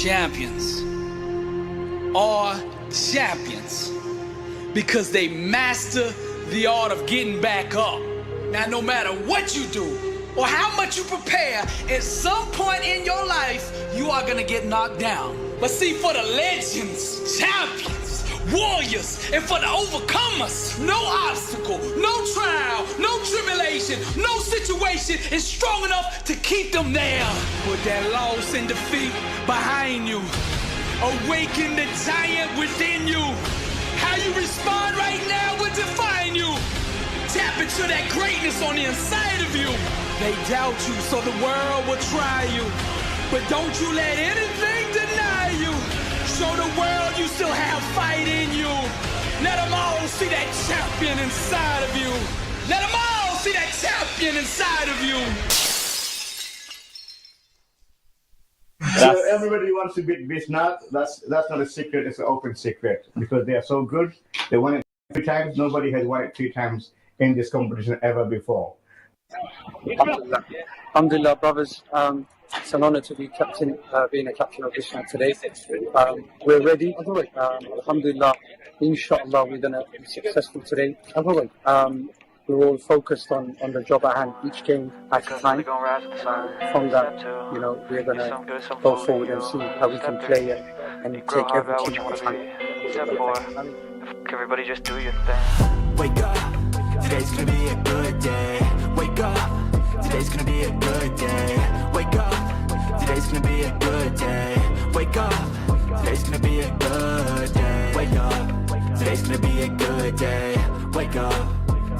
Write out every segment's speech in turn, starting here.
Champions are champions because they master the art of getting back up. Now, no matter what you do or how much you prepare, at some point in your life, you are gonna get knocked down. But see, for the legends, champions, warriors, and for the overcomers, no obstacle, no trial, no tribulation, no situation is strong enough to keep them there. Put that loss and defeat behind you. Awaken the giant within you. How you respond right now will define you. Tap into that greatness on the inside of you. They doubt you, so the world will try you. But don't you let anything deny you. Show the world you still have fight in you. Let them all see that champion inside of you. Let them all see that champion inside of you. So everybody wants to beat Bisnath. That's not a secret. It's an open secret because they are so good. They won it 3 times. Nobody has won it 3 times in this competition ever before. Alhamdulillah, brothers. It's an honor to be being a captain of Bisnath today. We're ready. Alhamdulillah, inshallah, we're going to be successful today. We're all focused on the job at hand, each game at a time. From that, we're going to go forward and see how we can play and take everything at a time. Everybody just do your thing. Wake up, today's gonna be a good day. Wake up, today's gonna be a good day. Wake up, today's gonna be a good day. Wake up, today's gonna be a good day. Wake up, today's gonna be a good day. Wake up,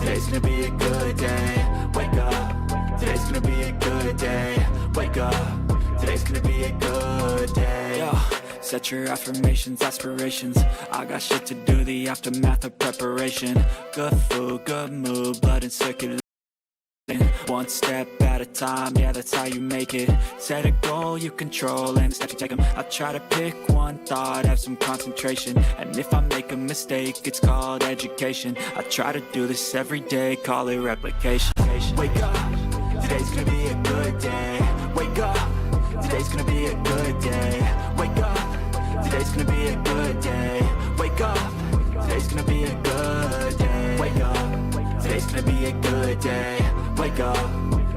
today's gonna be a good day. Wake up, today's gonna be a good day. Wake up, today's gonna be a good day. Yo. Set your affirmations, aspirations. I got shit to do, the aftermath of preparation. Good food, good mood, blood and circulation. One step at a time, yeah, that's how you make it. Set a goal you control and the steps you take them. I try to pick one thought, have some concentration. And if I make a mistake, it's called education. I try to do this every day, call it replication. Wake up, today's gonna be a good day. Wake up, today's gonna be a good day. Wake up, today's gonna be a good day. Wake up, today's gonna be a good day. Wake up, today's gonna be a good day. Wake up,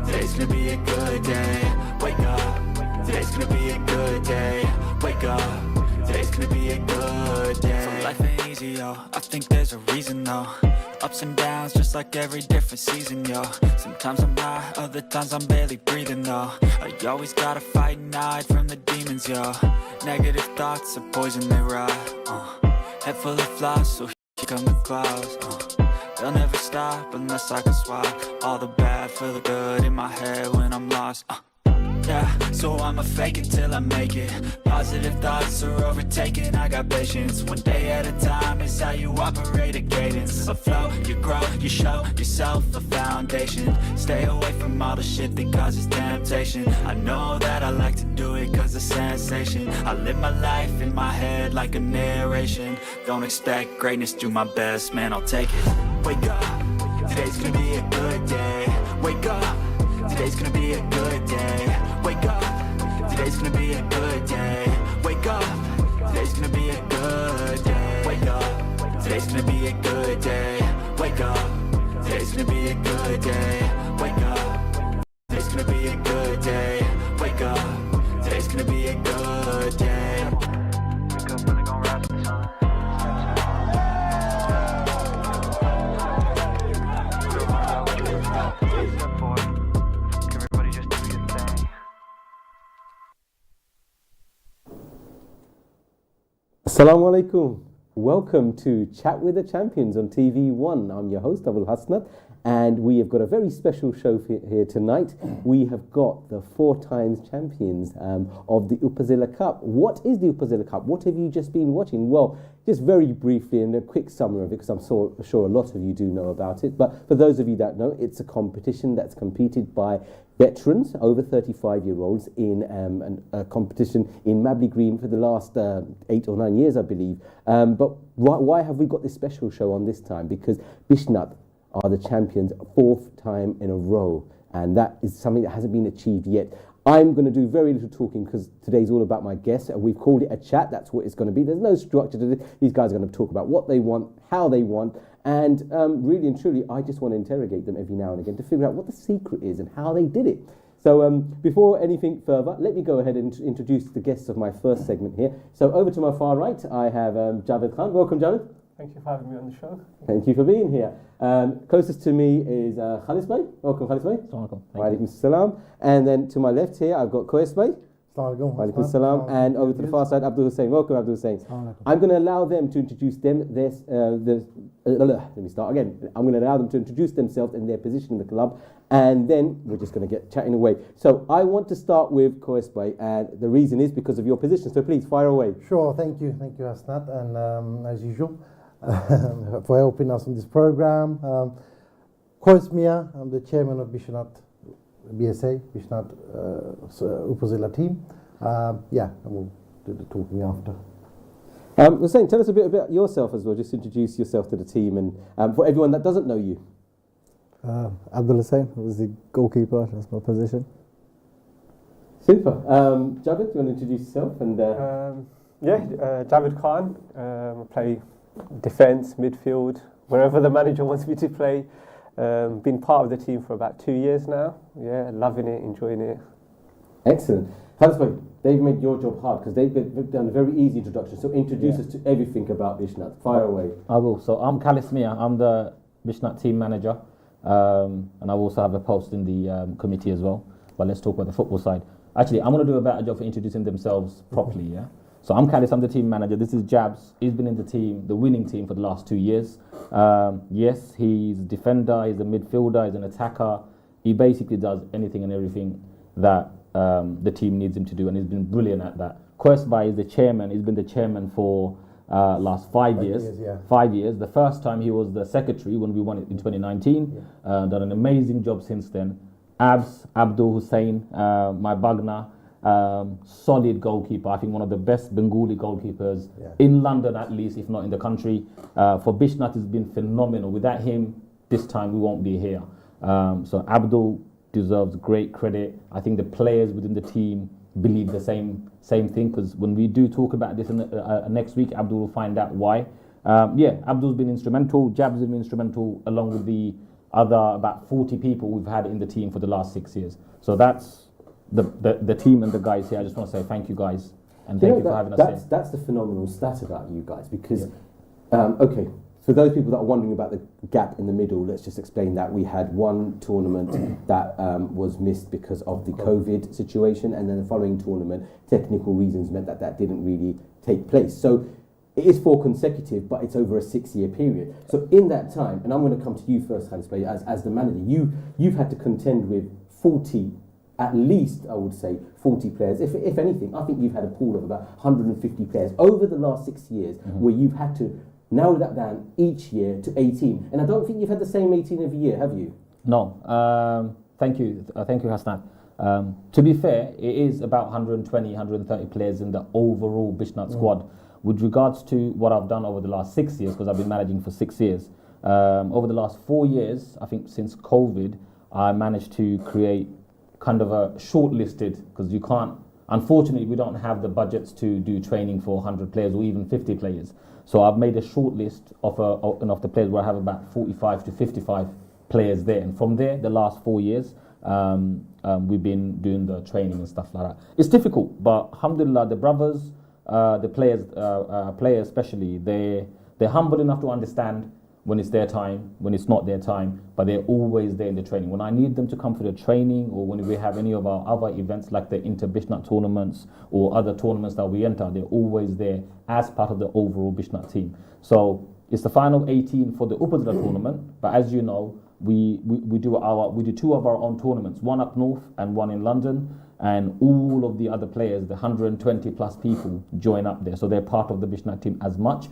today's gonna be a good day. Wake up, today's gonna be a good day. Wake up, today's gonna be a good day. So life ain't easy, yo, I think there's a reason, though. Ups and downs, just like every different season, yo. Sometimes I'm high, other times I'm barely breathing, though. I always gotta fight and hide from the demons, yo. Negative thoughts are poison, they rot. Head full of flies, so here come the clouds. They'll never stop unless I can swap all the bad for the good in my head when I'm lost. Yeah, so I'ma fake it till I make it. Positive thoughts are overtaken, I got patience. One day at a time is how you operate a cadence. A flow, you grow, you show yourself a foundation. Stay away from all the shit that causes temptation. I know that I like to do it cause it's sensation. I live my life in my head like a narration. Don't expect greatness, do my best, man, I'll take it. Wake up, today's gonna be a good day. Wake up, today's gonna be a good day. Wake up, today's gonna be a good day. Wake up, today's gonna be a good day. Wake up, today's gonna be a good day. Wake up, today's gonna be a good day. Wake up, today's gonna be a good day. Wake up, today's gonna be a good day. Wake up, really gonna rise with the sun. Assalamu alaikum. Welcome to Chat with the Champions on TV1. I'm your host, Abul Hasnat, and we have got a very special show here tonight. We have got the 4 times champions of the Upazila Cup. What is the Upazila Cup? What have you just been watching? Well, just very briefly and a quick summary of it, because I'm sure a lot of you do know about it. But for those of you that know, it's a competition that's competed by veterans, over 35-year-olds, in a competition in Mabley Green for the last 8 or 9 years, I believe. But why have we got this special show on this time? Because Bisnath are the champions 4th time in a row, and that is something that hasn't been achieved yet. I'm going to do very little talking because today's all about my guests, and we've called it a chat. That's what it's going to be. There's no structure to this. These guys are going to talk about what they want, how they want, and really and truly, I just want to interrogate them every now and again to figure out what the secret is and how they did it. So before anything further, let me go ahead and introduce the guests of my first segment here. So over to my far right, I have Javed Khan. Welcome, Javed. Thank you for having me on the show. Thank you for being here. Closest to me is Khalis Bey. Welcome, Khalis Bey. Assalamualaikum. Walaikum salam. And then to my left here, I've got Koyes Bey. Walaikum salam. And over to the far side, Abdul Hussain. Welcome, Abdul Hussain. I'm going to allow them to introduce let me start again. I'm going to allow them to introduce themselves and their position in the club, and then we're just going to get chatting away. So I want to start with Koyes Bey, and the reason is because of your position. So please, fire away. Sure, thank you, Hasnat, and as usual, for helping us on this program. Koyes Mia, I'm the chairman of Bishnat BSA, Bishnat Upazila team. And we'll do the talking after. Hussain, tell us a bit about yourself as well. Just introduce yourself to the team, and for everyone that doesn't know you. Abdul Hussain was the goalkeeper. That's my position. Super. Javed, do you want to introduce yourself? And Javed Khan. I play defence, midfield, wherever the manager wants me to play. Been part of the team for about 2 years now. Yeah, loving it, enjoying it. Excellent. Khalis Bey, they've made your job hard because they've done a very easy introduction. So introduce us to everything about Bishnat. Fire away. I will. So I'm Khalis Mia. I'm the Bishnat team manager, and I also have a post in the committee as well. But let's talk about the football side. Actually, I'm going to do a better job for introducing themselves properly. Yeah. So I'm Khalis. I'm the team manager. This is Jabs. He's been in the team, the winning team, for the last 2 years. Yes, he's a defender. He's a midfielder. He's an attacker. He basically does anything and everything that the team needs him to do, and he's been brilliant at that. Koyes Bey is the chairman. He's been the chairman for last 5 years. 5 years. The first time he was the secretary when we won it in 2019. Done an amazing job since then. Abdul Hussain, my Bagna, solid goalkeeper. I think one of the best Bengali goalkeepers in London, at least, if not in the country. For Bishnat, has been phenomenal. Without him, this time we won't be here. So Abdul deserves great credit. I think the players within the team believe the same thing, because when we do talk about this in next week, Abdul will find out why. Abdul's been instrumental. Jabs has been instrumental, along with the other about 40 people we've had in the team for the last 6 years. So that's the team and the guys here. I just want to say thank you guys, and thank you for having us here. That's the phenomenal stat about you guys, because okay, for those people that are wondering about the gap in the middle, let's just explain that we had one tournament that was missed because of the COVID situation, and then the following tournament, technical reasons meant that didn't really take place. So it is 4 consecutive, but it's over a 6-year period. So in that time, and I'm going to come to you first, Khalis Bey, as the manager, you've had to contend with 40, at least I would say 40 players. If anything, I think you've had a pool of about 150 players over the last 6 years, where you've had to narrow that down each year to 18. And I don't think you've had the same 18 every year, have you? No. Thank you, Hassan. To be fair, it is about 120, 130 players in the overall Bishnat squad. With regards to what I've done over the last 6 years, because I've been managing for 6 years, over the last 4 years, I think since COVID, I managed to create kind of a shortlisted, because you can't, unfortunately, we don't have the budgets to do training for 100 players or even 50 players. So I've made a short list of the players where I have about 45 to 55 players there. And from there, the last 4 years, we've been doing the training and stuff like that. It's difficult, but alhamdulillah, the brothers, the players especially, they're humble enough to understand when it's their time, when it's not their time, but they're always there in the training. When I need them to come for the training, or when we have any of our other events like the Inter-Bishnat tournaments or other tournaments that we enter, they're always there as part of the overall Bishnat team. So it's the final 18 for the Upazila tournament, but as you know, we do 2 of our own tournaments, one up north and one in London, and all of the other players, the 120 plus people, join up there. So they're part of the Bishnat team as much.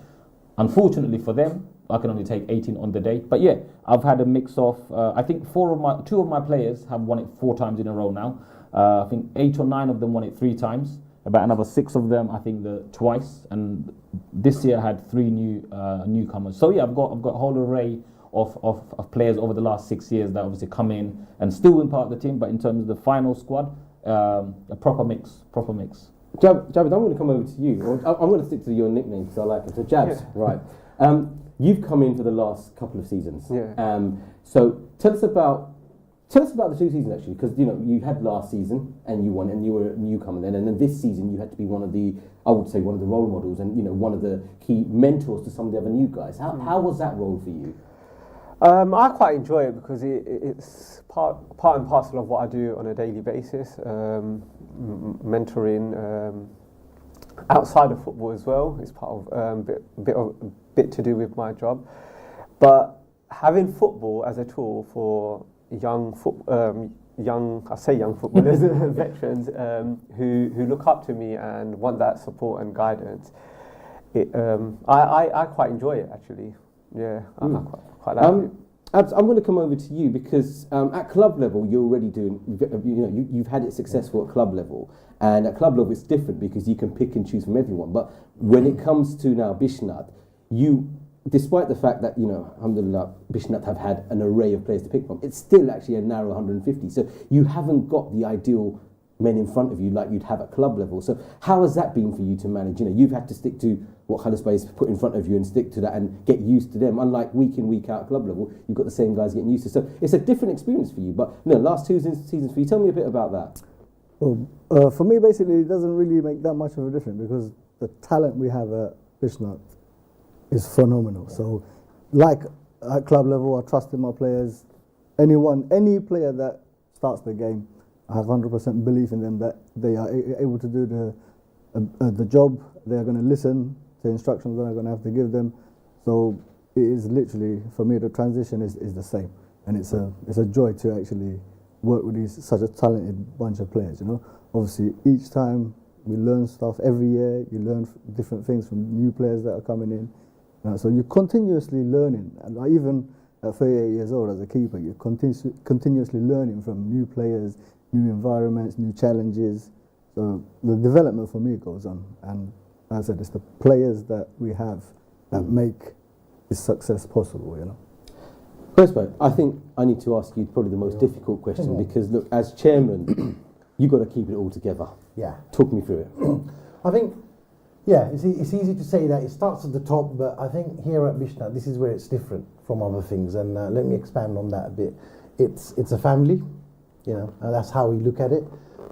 Unfortunately for them, I can only take 18 on the day. But yeah, I've had a mix of, I think 2 of my players have won it 4 times in a row now. I think 8 or 9 of them won it 3 times. About another 6 of them, I think, twice. And this year I had 3 newcomers. So yeah, I've got a whole array of players over the last 6 years that obviously come in and still in part of the team. But in terms of the final squad, a proper mix. Jabs, I'm going to come over to you. Or I'm going to stick to your nickname because I like it. So Jabs, right. You've come in for the last couple of seasons. Yeah. So tell us about the 2 seasons actually, because you had last season and you won, and you were a newcomer then, and then this season you had to be one of the role models and one of the key mentors to some of the other new guys. How was that role for you? I quite enjoy it because it's part and parcel of what I do on a daily basis. Mentoring outside of football as well is part of bit to do with my job. But having football as a tool for young footballers, veterans who look up to me and want that support and guidance, I quite enjoy it actually. Yeah, I quite like it. Abs, I'm going to come over to you because at club level you're already doing. You've had it successful at club level, and at club level it's different because you can pick and choose from everyone. But when it comes to now Bishnat, despite the fact that alhamdulillah, Bishnat have had an array of players to pick from, it's still actually a narrow 150. So you haven't got the ideal men in front of you like you'd have at club level. So how has that been for you to manage? You've had to stick to what Khalis Bey's put in front of you and stick to that and get used to them. Unlike week in, week out at club level, you've got the same guys getting used to. So it's a different experience for you. But last 2 seasons for you. Tell me a bit about that. Well, for me, basically, it doesn't really make that much of a difference because the talent we have at Bishnat is phenomenal. So, like at club level, I trust in my players. Any player that starts the game, I have 100% belief in them that they are able to do the job. They are going to listen to instructions that I'm going to have to give them. So it is literally, for me, the transition is the same, and it's a joy to actually work with such a talented bunch of players. Obviously each time we learn stuff. Every year you learn different things from new players that are coming in. So you're continuously learning, and even at 38 years old as a keeper, you're continuously learning from new players, new environments, new challenges. So the development for me goes on, and as I said, it's the players that we have that make this success possible. Crespo, I think I need to ask you probably the most difficult question because look, as chairman, you've got to keep it all together. Yeah. Talk me through it. I think, it's easy to say that it starts at the top, but I think here at Bishnat, this is where it's different from other things, and let me expand on that a bit. It's a family, and that's how we look at it.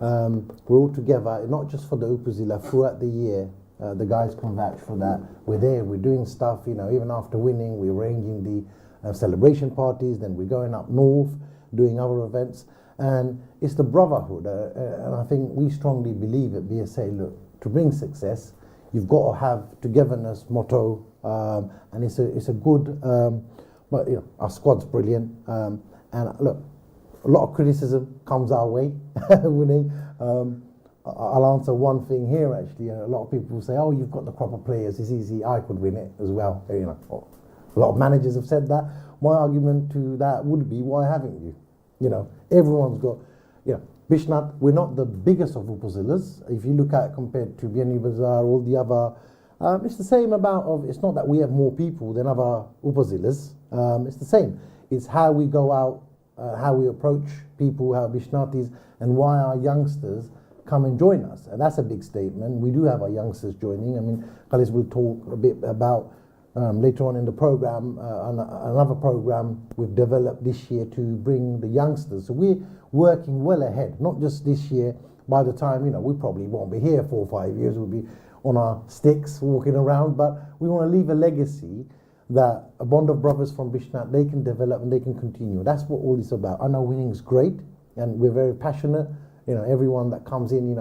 We're all together, not just for the Upazila, throughout the year. The guys can vouch for that. We're there, we're doing stuff, even after winning, we're arranging the celebration parties, then we're going up north, doing other events. And it's the brotherhood, and I think we strongly believe at BSA, look, to bring success, you've got to have togetherness motto, and it's a good, but our squad's brilliant, and look, a lot of criticism comes our way, winning. I'll answer one thing here actually. A lot of people say, "Oh, you've got the proper players. It's easy. I could win it as well." A lot of managers have said that. My argument to that would be, why haven't you? Everyone's got. Bishnat, we're not the biggest of Upazilas. If you look at it compared to Biani Bazaar, all the other, it's the same amount of. It's not that we have more people than other Upazilas. It's the same. It's how we go out, how we approach people, how Bishnatis, and why our youngsters come and join us. And that's a big statement. We do have our youngsters joining. I mean, Khalis will talk a bit about later on in the program, another program we've developed this year to bring the youngsters. So we're working well ahead, not just this year. By the time, we probably won't be here 4 or 5 years, we'll be on our sticks walking around, but we want to leave a legacy that a bond of brothers from Bishnat, they can develop and they can continue. That's what all this about. I know winning is great and we're very passionate. Everyone that comes in,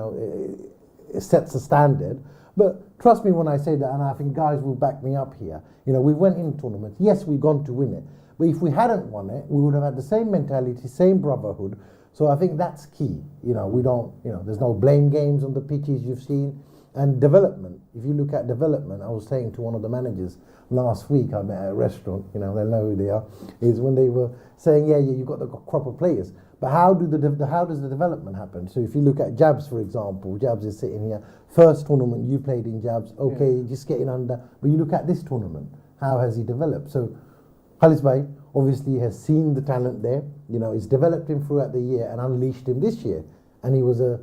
it sets a standard. But trust me when I say that, and I think guys will back me up here. We went in tournaments. Yes, we've gone to win it. But if we hadn't won it, we would have had the same mentality, same brotherhood. So I think that's key. We don't, there's no blame games on the pitches you've seen. And development. If you look at development, I was saying to one of the managers last week, I met at a restaurant, they'll know who they are, is when they were saying, you've got the crop of players. But how does the development happen? So if you look at Jabs, for example, Jabs is sitting here. First tournament you played in Jabs, just getting under. But you look at this tournament, how has he developed? So Khalis Bey obviously has seen the talent there. He's developed him throughout the year and unleashed him this year. and he was a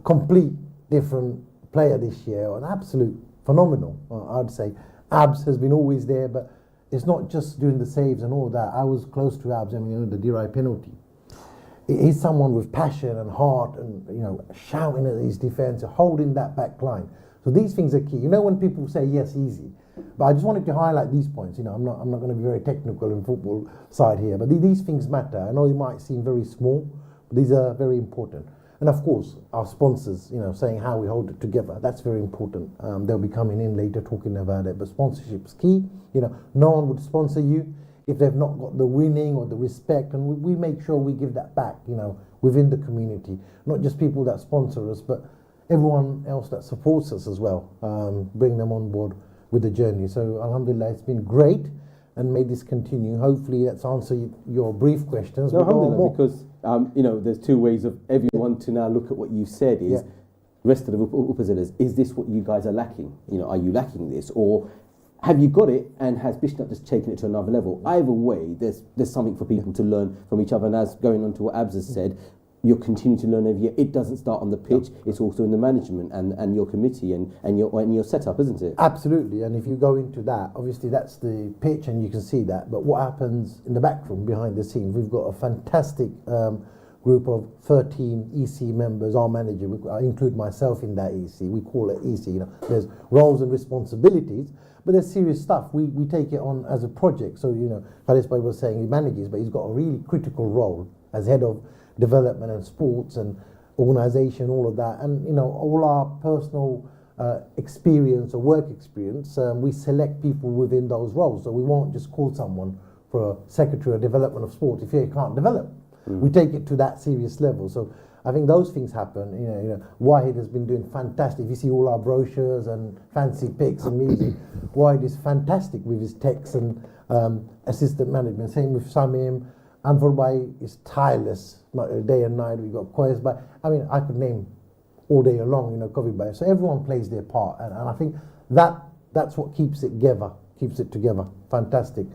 complete different player this year, an absolute phenomenal. I'd say Abs has been always there, but it's not just doing the saves and all that. I was close to Abs. I mean, you know, the Dirai penalty. He's someone with passion and heart, and you know, shouting at his defence, holding that back line. So these things are key. You know, when people say yes, easy, but I just wanted to highlight these points. You know, I'm not going to be very technical in football side here, but these things matter. I know they might seem very small, but these are very important. And of course, our sponsors, you know, saying how we hold it together, that's very important. They'll be coming in later talking about it, but sponsorship is key. You know, no one would sponsor you if they've not got the winning or the respect, and we make sure we give that back, you know, within the community. Not just people that sponsor us, but everyone else that supports us as well, bring them on board with the journey. So alhamdulillah, it's been great, and may this continue. Hopefully that's answered your brief questions. No, alhamdulillah, because you know, there's two ways of everyone to now look at what you've said is, rest of the oppositors, is this what you guys are lacking? You know, are you lacking this? Or have you got it, and has Bishnat just taken it to another level? Either way, there's something for people to learn from each other. And as going on to what Abs has said, you'll continue to learn every year. It doesn't start on the pitch, it's also in the management and your committee and your setup, isn't it? Absolutely, and if you go into that, obviously that's the pitch and you can see that, but what happens in the back room, behind the scenes, we've got a fantastic group of 13 EC members, our manager, I include myself in that EC, we call it EC, you know, there's roles and responsibilities, but there's serious stuff. We take it on as a project. So, you know, Khalis Bhai was saying he manages, but he's got a really critical role as head of development and sports and organisation, all of that. And, you know, all our personal experience or work experience, we select people within those roles. So we won't just call someone for a secretary of development of sport if he can't develop. We take it to that serious level. So I think those things happen. You know, Wahid has been doing fantastic. If you see all our brochures and fancy pics and music, Wahid is fantastic with his texts and assistant management. Same with Samim. Anwar Bhai is tireless, day and night. We've got Koyas Bhai. I mean, I could name all day long, you know, Kovi Bhai. So everyone plays their part, and I think that's what keeps it together. Fantastic.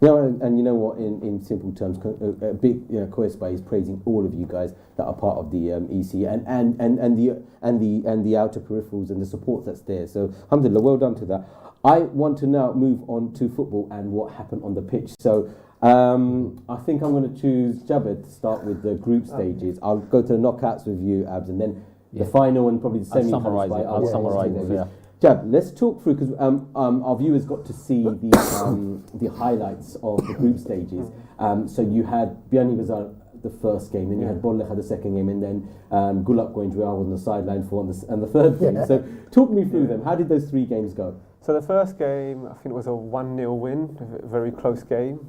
Yeah, and you know what? In simple terms, a big, you know, Koyas Bhai is praising all of you guys that are part of the EC and the outer peripherals and the support that's there. So, alhamdulillah, well done to that. I want to now move on to football and what happened on the pitch. So, I think I'm going to choose Javed to start with the group stages. I'll go to the knockouts with you, Abs, and then the final and probably the semi. I'll summarise it. Yeah. Jab, let's talk through, because our viewers got to see the highlights of the group stages. So you had Biani Bazar the first game, then you had Bollekha the second game, and then Gulak going to on the sideline for the third game. So talk me through them. How did those 3 games go? So the first game, I think it was a 1-0 win, a very close game.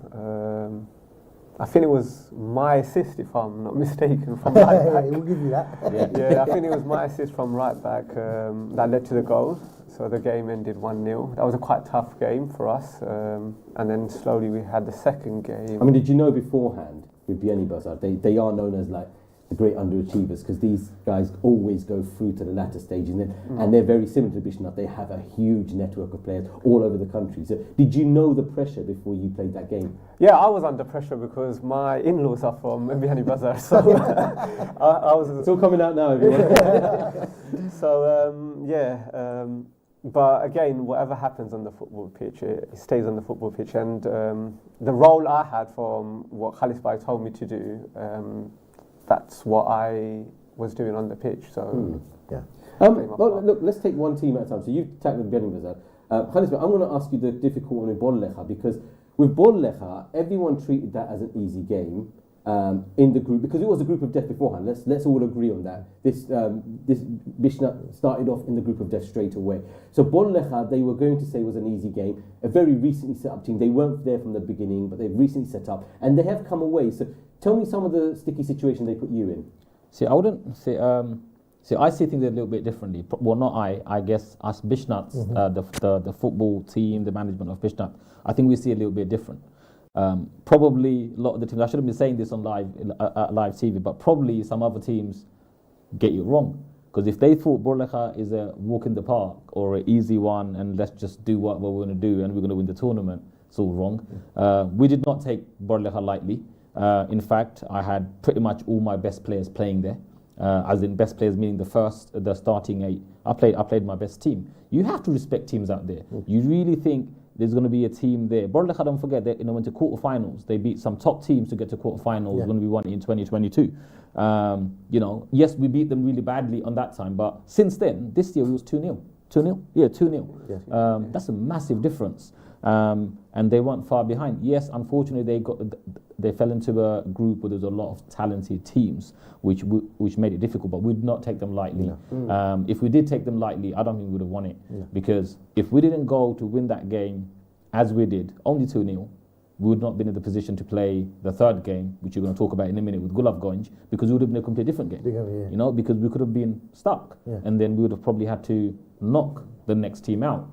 I think it was my assist, if I'm not mistaken, from right back. We'll give you that. Yeah, I think it was my assist from right back that led to the goal. So the game ended 1-0. That was a quite tough game for us. And then slowly we had the second game. I mean, did you know beforehand with Biani Bazar, they are known as like the great underachievers, because these guys always go through to the latter stage, and they're very similar to Bishnat. They have a huge network of players all over the country. So did you know the pressure before you played that game? Yeah, I was under pressure because my in-laws are from Biani Bazar, so I was. It's all coming out now, everyone. So but again, whatever happens on the football pitch, it stays on the football pitch, and the role I had from what Khalis Bhai told me to do. That's what I was doing on the pitch. So well, look, let's take one team at a time. So you've tackled Biani Bazar. Khalis, I'm going to ask you the difficult one with Bollekha, because with Bollekha, everyone treated that as an easy game in the group, because it was a group of death beforehand. Let's all agree on that. This Bishnat started off in the group of death straight away. So Bollekha, they were going to say was an easy game. A very recently set up team. They weren't there from the beginning, but they've recently set up, and they have come away. So tell me some of the sticky situations they put you in. See, I wouldn't say. I see things a little bit differently. Well, not I guess us Bishnats, the football team, the management of Bishnat, I think we see a little bit different. Probably a lot of the teams, I shouldn't be saying this on live TV, but probably some other teams get it wrong. Because if they thought Bollekha is a walk in the park or an easy one, and let's just do what we're going to do and we're going to win the tournament, it's all wrong. We did not take Bollekha lightly. In fact, I had pretty much all my best players playing there. as in best players meaning the starting eight. I played my best team. You have to respect teams out there. You really think there's going to be a team there? Borlecha, don't forget that went to quarterfinals. They beat some top teams to get to quarterfinals when we won in 2022. Yes, we beat them really badly on that time, but since then, this year we was 2-0. 2-0? Yeah, 2-0. Yes. That's a massive difference. And they weren't far behind. Yes, unfortunately, they fell into a group where there's a lot of talented teams, which made it difficult. But we did not take them lightly. If we did take them lightly, I don't think we would have won it. Because if we didn't go to win that game, as we did, only 2-0, we would not have been in the position to play the third game, which you're going to talk about in a minute with Gulavgonj, because it would have been a completely different game. Because we could have been stuck, and then we would have probably had to knock the next team out.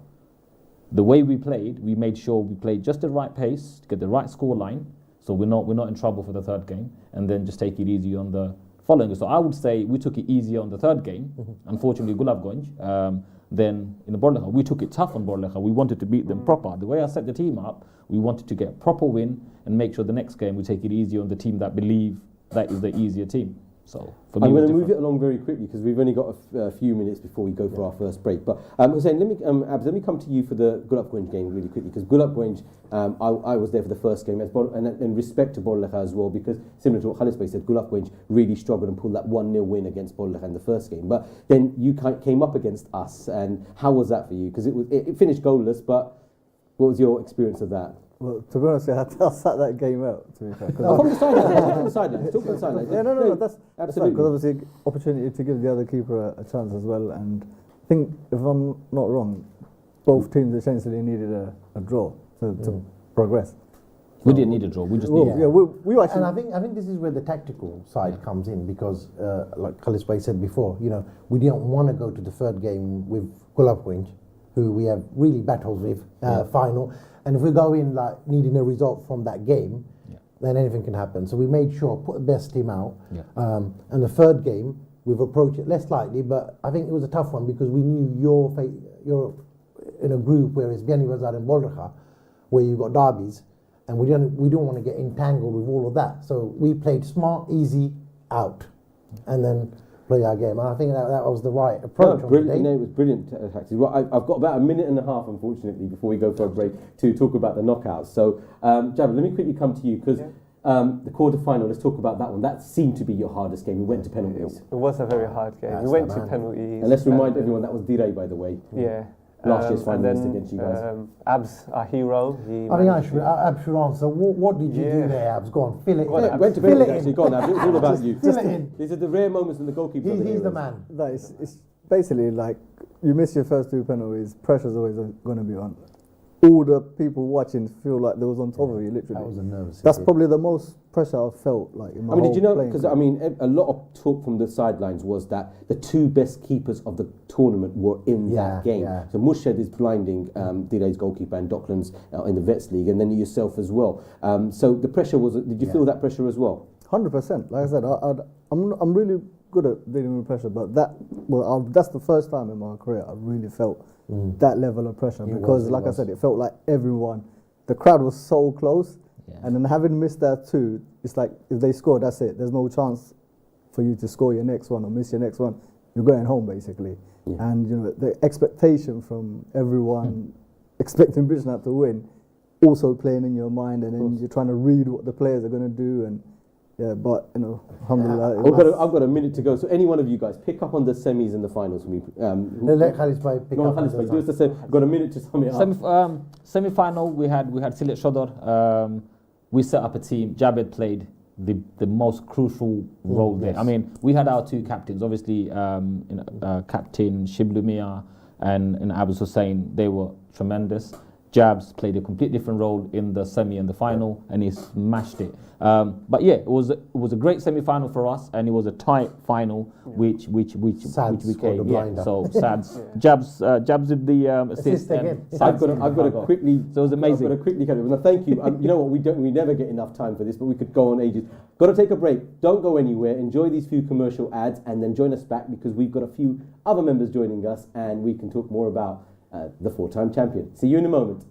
The way we played, we made sure we played just the right pace to get the right score line, so we're not in trouble for the third game, and then just take it easy on the following. So I would say we took it easier on the third game. Unfortunately, Gulavgonj. Then in the Borlecha, we took it tough on Borlecha. We wanted to beat them proper. The way I set the team up, we wanted to get a proper win and make sure the next game we take it easy on the team that believe that is the easier team. So for me, I'm going to move it along very quickly because we've only got a few minutes before we go for our first break. But Hussein, Abs, let me come to you for the Gulavgonj game really quickly, because Gulavgonj, I was there for the first game, and in respect to Borlecha as well, because similar to what Khalid said, Gulavgonj really struggled and pulled that 1-0 win against Borlecha in the first game. But then you came up against us, and how was that for you? Because it finished goalless, but what was your experience of that? Well, to be honest, I sat that game out, to be fair. From the sideline, talk from the sideline. Yeah, no, that's absolutely. Because obviously, opportunity to give the other keeper a chance as well. And I think, if I'm not wrong, both teams essentially needed a draw to progress. We didn't need a draw. We just needed. Yeah, we actually. And I think this is where the tactical side comes in, because, like Khalid Bey said before, we didn't want to go to the third game with Gulavgonj, who we have really battles with, final. And if we go in like needing a result from that game, then anything can happen. So we made sure, put the best team out. And the third game, we've approached it less lightly, but I think it was a tough one because we knew you're in a group where it's Beni Bazar and Borlecha, where you've got derbies, and we don't want to get entangled with all of that. So we played smart, easy, out, and then play our game. And I think that was the right approach. Brilliant. It was brilliant tactics. Well, I've got about a minute and a half, unfortunately, before we go for a break to talk about the knockouts. So, Jabir, let me quickly come to you because the quarter-final, let's talk about that one. That seemed to be your hardest game. We went to penalties. It was a very hard game. We went to penalties. And let's remind everyone that was Diray, by the way. Yeah. Last year's finalist against you guys. Abs, our hero. I think Abs should answer. What did you do there, Abs? Go on, fill it in. Went to penalties, actually. Go on, Abs. It's all about you. Fill it in. These are the rare moments when the goalkeeper. He's the man. It's basically like you miss your first two penalties, pressure's always going to be on. All the people watching feel like they was on top of you, literally. That was a nervous. That's probably the most pressure I've felt like in my whole did you know? playing Because career. a lot of talk from the sidelines was that the two best keepers of the tournament were in that game. So Mushed is blinding Diray's goalkeeper and Docklands in the Vets League, and then yourself as well. So the pressure was. Did you feel that pressure as well? 100%. Like I said, I'm really good at dealing with pressure, but that's the first time in my career I really felt that level of pressure because, like I said, it felt like everyone, the crowd was so close, and then having missed that too, it's like if they score, that's it. There's no chance for you to score your next one or miss your next one. You're going home basically, and the expectation from everyone expecting Bijnat to win, also playing in your mind, and then you're trying to read what the players are going to do and. Yeah, but alhamdulillah. I've got a minute to go. So any one of you guys pick up on the semis and the finals for me. Let Khalid Bey pick up. Khalid Bey, do us the same. I've got a minute to sum it up. Semi-final, we had Silet Shodor. We set up a team. Jabed played the most crucial role there. I mean, we had our two captains, obviously, Captain Shiblumia and Abus Hussein. They were tremendous. Jabs played a completely different role in the semi and the final, and he smashed it. But yeah, it was a great semi-final for us, and it was a tight final, which we came. Yeah, so Sads, Jabs did the assist. I've got to quickly. So it was amazing. I've got to quickly cut it. Well, thank you. You know what? We never get enough time for this, but we could go on ages. Got to take a break. Don't go anywhere. Enjoy these few commercial ads, and then join us back because we've got a few other members joining us, and we can talk more about the four-time champion. See you in a moment.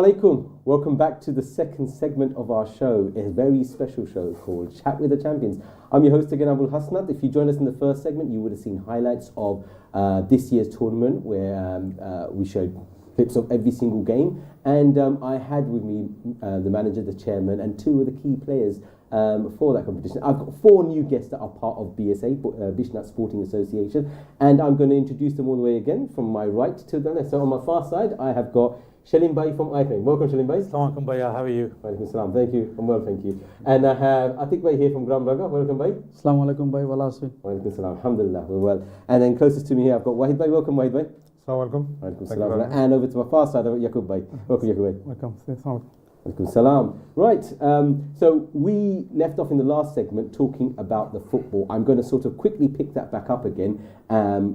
alaikum. Welcome back to the second segment of our show, a very special show called Chat with the Champions. I'm your host again, Abul Hasnat. If you joined us in the first segment, you would have seen highlights of this year's tournament where we showed clips of every single game. And I had with me the manager, the chairman, and two of the key players for that competition. I've got four new guests that are part of BSA, Bishnat Sporting Association, and I'm going to introduce them all the way again from my right to the left. So on my far side, I have got Shalim Bhai from iClaim. Welcome, Shalim Bhai. Assalamualaikum Bhaiya, how are you? Walaikum salam. Thank you. I'm well, thank you. And I have Atik Bhai here from Gramburger. Welcome, Bhai. Assalamualaikum Bhai, Walaswi. Walaikum salam. Alhamdulillah, we're well. And then closest to me here, I've got Wahid Bhai. Welcome, Wahid Bhai. Assalamualaikum. Walaikum salam. And over to my far side, I've got Yaqub Bhai. Welcome, Yaqub Bhai. Welcome. Assalamualaikum. Walaikum salam. Right, so we left off in the last segment talking about the football. I'm going to sort of quickly pick that back up again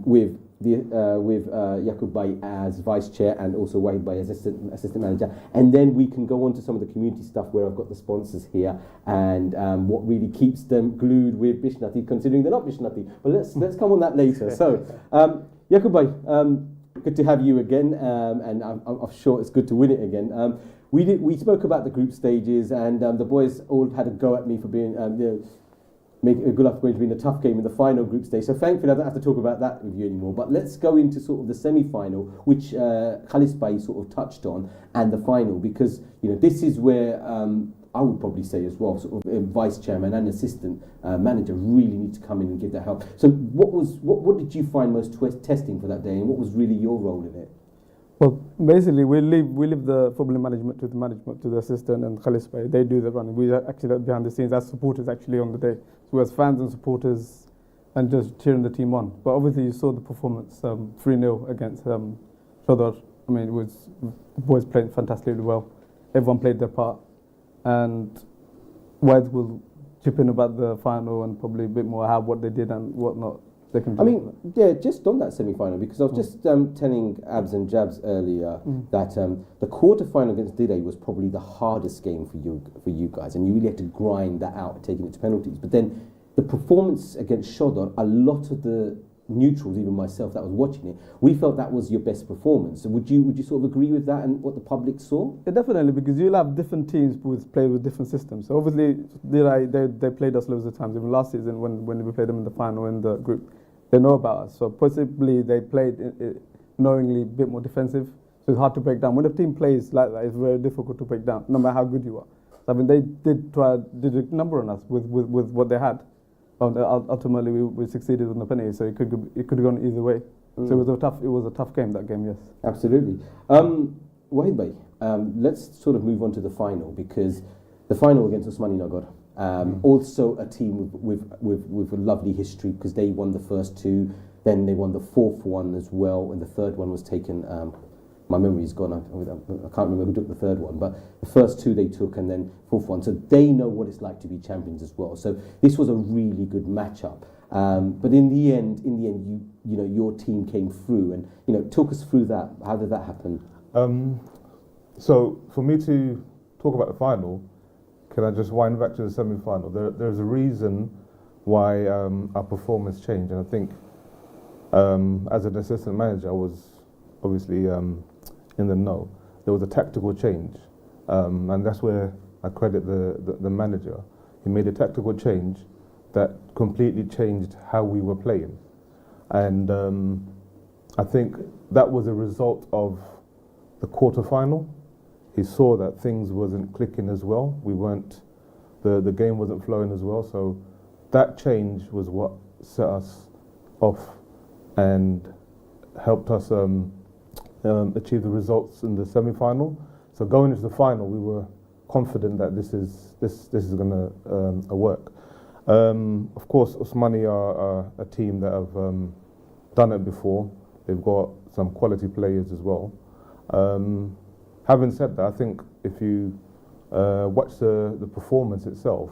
with Yaqub Bhai as vice chair and also Wahid Bhai as assistant manager, and then we can go on to some of the community stuff where I've got the sponsors here and what really keeps them glued with Bishnati, considering they're not Bishnati. But let's come on that later. So Yaqub Bhai, good to have you again, and I'm sure it's good to win it again. We spoke about the group stages, and the boys all had a go at me for being making a Gulaf going to be in a tough game in the final group stage. So thankfully I don't have to talk about that with you anymore. But let's go into sort of the semi-final, which Khalis Bhai sort of touched on, and the final, because this is where I would probably say as well, sort of vice chairman and assistant manager really need to come in and give that help. So what did you find most testing for that day, and what was really your role in it? Well, basically, we leave the football management to the assistant and Khalis Bhai. They do the running. We are actually behind the scenes as supporters actually on the day. So as fans and supporters and just cheering the team on. But obviously you saw the performance, 3-0 against Shodor. I mean, the boys played fantastically well. Everyone played their part. And Wahid will chip in about the final and probably a bit more how what they did and what not. I mean, yeah, just on that semi-final, because I was just telling Abs and Jabs earlier that the quarter-final against Dide was probably the hardest game for you guys, and you really had to grind that out, taking it to penalties. But then the performance against Shodor, a lot of the neutrals, even myself that was watching it, we felt that was your best performance. So would you sort of agree with that and what the public saw? Yeah, definitely, because you'll have different teams play with different systems. So obviously, they played us loads of times. Even last season when we played them in the final in the group, they know about us. So possibly they played knowingly a bit more defensive. So it's hard to break down. When a team plays like that, it's very difficult to break down, no matter how good you are. So, I mean, they did a number on us with what they had. Ultimately, we succeeded on the penalty, so it could have gone either way. So it was a tough game, that game, yes. Absolutely. Wahid Bhai, let's sort of move on to the final, because the final against Osmani Nagar, also a team with a lovely history, because they won the first two, then they won the fourth one as well, and the third one was taken. My memory's gone. I can't remember who took the third one, but the first two they took, and then fourth one. So they know what it's like to be champions as well. So this was a really good matchup. But in the end, you know, your team came through, and talk us through that. How did that happen? So for me to talk about the final, can I just wind back to the semi-final? There's a reason why our performance changed, and I think as an assistant manager, I was obviously in the know. There was a tactical change, and that's where I credit the manager. He made a tactical change that completely changed how we were playing, and I think that was a result of the quarter-final. He saw that things wasn't clicking as well. The game wasn't flowing as well. So that change was what set us off and helped us achieve the results in the semi-final. So going into the final, we were confident that this is going to work. Of course, Osmani are a team that have done it before. They've got some quality players as well. Having said that, I think if you watch the performance itself,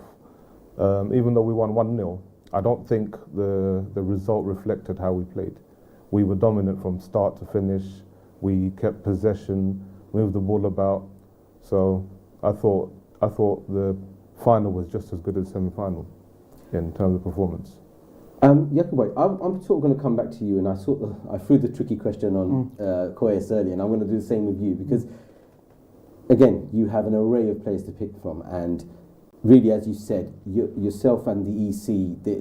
even though we won 1-0, I don't think the result reflected how we played. We were dominant from start to finish. We kept possession, moved the ball about. So I thought the final was just as good as the semi-final in terms of performance. Yaqub, I'm sort of going to come back to you, and I threw the tricky question on Koyes earlier, and I'm going to do the same with you, because again, you have an array of players to pick from, and really, as you said, yourself and the EC,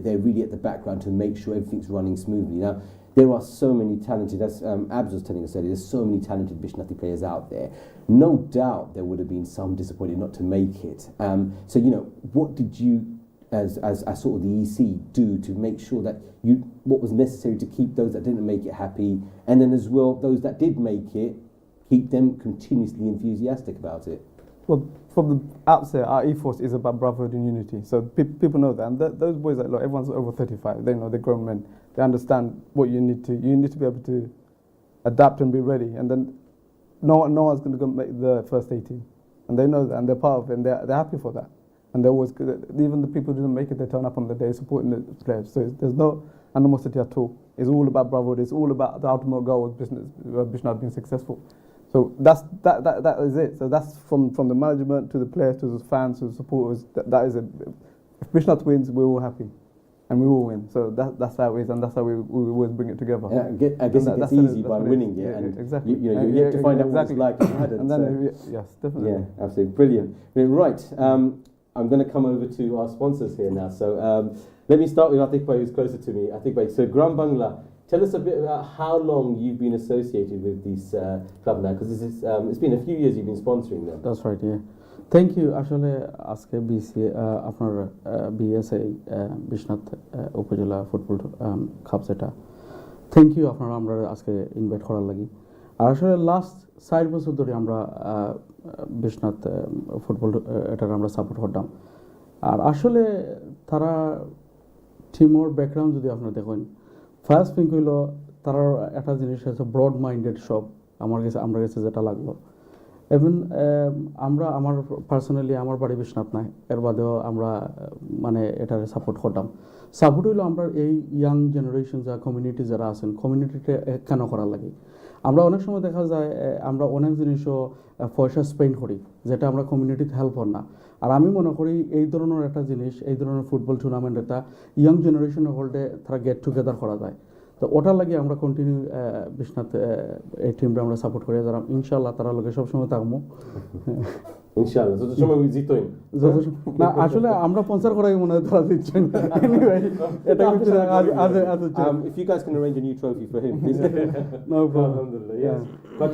they're really at the background to make sure everything's running smoothly. Now, there are so many talented, as Abs was telling us earlier, there's so many talented Bishnati players out there. No doubt there would have been some disappointed not to make it. So, what did you, as sort of the EC, do to make sure that what was necessary to keep those that didn't make it happy, and then as well, those that did make it, keep them continuously enthusiastic about it? Well, from the outset, our ethos is about brotherhood and unity. So people know that. And those boys, like, look, everyone's over 35. They know they're grown men. They understand what you need to be able to adapt and be ready. And then no one's going to go make the first 18. And they know that, and they're part of it, and they're happy for that. And they're always good. Even the people who didn't make it, they turn up on the day supporting the players. So there's no animosity at all. It's all about brotherhood. It's all about the ultimate goal of Bishnat being successful. So that is it. So that's from the management to the players to the fans to the supporters. That is it. If Bishnat wins, we're all happy, and we will win. So that's how it is, and that's how we always bring it together. Yeah, I guess it gets easy by winning it, and exactly. You're yet to find out what it's like if you hadn't. And then, yes, definitely. Yeah, absolutely brilliant. Right, I'm going to come over to our sponsors here now. So let me start with Atik Bhai, who's closer to me. Atik Bhai, so Gram Bangla. Tell us a bit about how long you've been associated with this club now, because it's been a few years you've been sponsoring them. That's right, yeah. Thank you. আসলে আজকে BC আপনার BSA Biswanath উপজেলা football cup যেটা thank you আপনারা আমরা আজকে invite করার লাগি আর আসলে লাস্ট 4 বছর ধরে আমরা বিশ্বনাথ ফুটবল এটার আমরা সাপোর্ট করতাম আর আসলে তারা টিমর ব্যাকগ্রাউন্ড যদি আপনারা দেখেন ফার্স্ট থিং হইল তারা একটা জিনিস আছে ব্রড মাইন্ডেড সব আমার কাছে যেটা লাগলো ইভেন আমার পার্সোনালি আমার বাড়ি বিশ্বনাথ নাই এর বাদেও আমরা মানে এটারে সাপোর্ট করতাম সাপোর্ট হইলো আমরা এই ইয়াং জেনারেশন যা কমিউনিটি যারা আছেন কমিউনিটিতে কেন করার লাগে আমরা অনেক সময় দেখা যায় আমরা অনেক জিনিসও পয়সা স্পেন্ড করি যেটা আমরা কমিউনিটিতে হেল্প হন না আর আমি মনে করি এই ধরনের একটা জিনিস এই ধরনের ফুটবল টুর্নামেন্ট এটা ইয়াং জেনারেশনের হোল্ডে তারা গেট টুগেদার করা যায় তো ওটার লাগে আমরা কন্টিনিউ বিশ্বনাথ এই টিমটা আমরা সাপোর্ট করি যারা ইনশাআল্লাহ তারা লোকে সবসময় থাকবো ইনশাআল্লাহ যত সময় জিতোই না আসলে আমরা স্পন্সর করাই মনে হয় তারা দিচ্ছেন এটা কিছু আজ if you guys can arrange a new trophy for him please no problem alhamdulillah yes but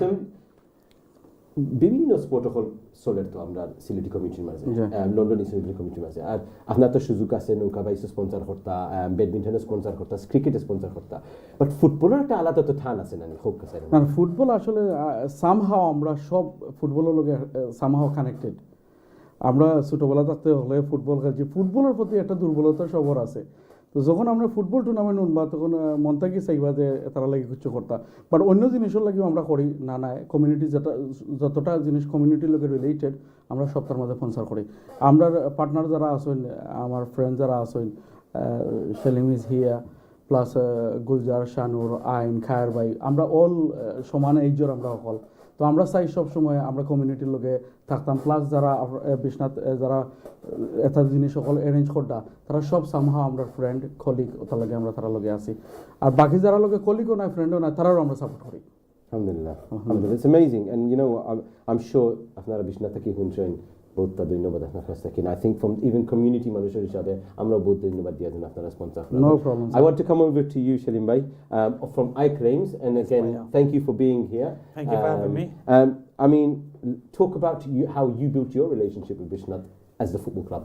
বিভিন্ন স্পোর্ট হল সোলের তো আমরা সিলেটি কমিটির মাঝে লন্ডন সিলেটি কমিটির মাঝে আর আপনার তো সুযোগ আছে নৌকা বাইস স্পন্সর করতা ব্যাডমিন্টনে স্পন্সর করতা ক্রিকেটে স্পন্সর করতা বাট ফুটবলের একটা আলাদা তো ঠান আছে না খুব কাছে না ফুটবল আসলে সামহাও আমরা সব ফুটবলের লগে সামহাও কানেক্টেড আমরা ছোটবেলা থাকতে হলে ফুটবল খেলছি ফুটবলের প্রতি একটা দুর্বলতা সবার আছে তো যখন আমরা ফুটবল টুর্নামেন্ট উঠবা তখন মন থেকে চাইবা যে তারা লাগে কিছু করতা বাট অন্য জিনিসের লাগেও আমরা করি না কমিউনিটি যতটা জিনিস কমিউনিটির লোকের রিলেটেড আমরা সপ্তাহের মধ্যে স্পন্সর করি আমরা পার্টনার যারা আছেন আমার ফ্রেন্ড যারা আছেন Salim is here plus Gulzar Shanur Ain Khayer ভাই আমরা অল সমান এইজোর আমরা সকল তো আমরা চাই সব সময় আমরা কমিউনিটির লোকে থাকতাম প্লাস যারা বিশ্বনাথ যারা এটা জিনিস সকল অ্যারেঞ্জ করতা তারা সব সামহাও আমরা ফ্রেন্ড কলিগ ওটার লগে আমরা তারা লগে আছি আর বাকি যারা লগে কলিগও নাই ফ্রেন্ডও নাই তারাও আমরা সাপোর্ট করি alhamdulillah it's amazing and I'm sure আপনারা বিশ্বনাথ থেকে শুনছেন বহুত ধন্যবাদ আপনার কাছ থেকে I think from even community মানুষের হিসাবে আমরা বহুত ধন্যবাদ দিয়ে দেন আপনারা sponsor no problem I want to come over to you Shalim bhai from iClaims and again thank you for being here thank you for having me I mean talk about how you built your relationship with Bishnat as the football club.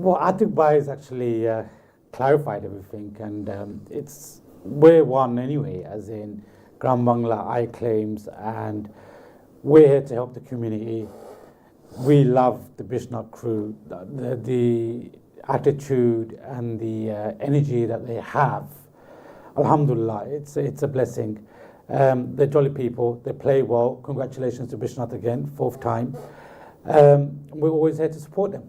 Well, Atik Bhai has actually clarified everything and we're one anyway as in Gram Bangla iClaims and we're here to help the community. We love the Bishnat crew, the attitude and the energy that they have. Alhamdulillah, it's a blessing. They're jolly people, they play well. Congratulations to Bishnat again, 4th time. We're always here to support them.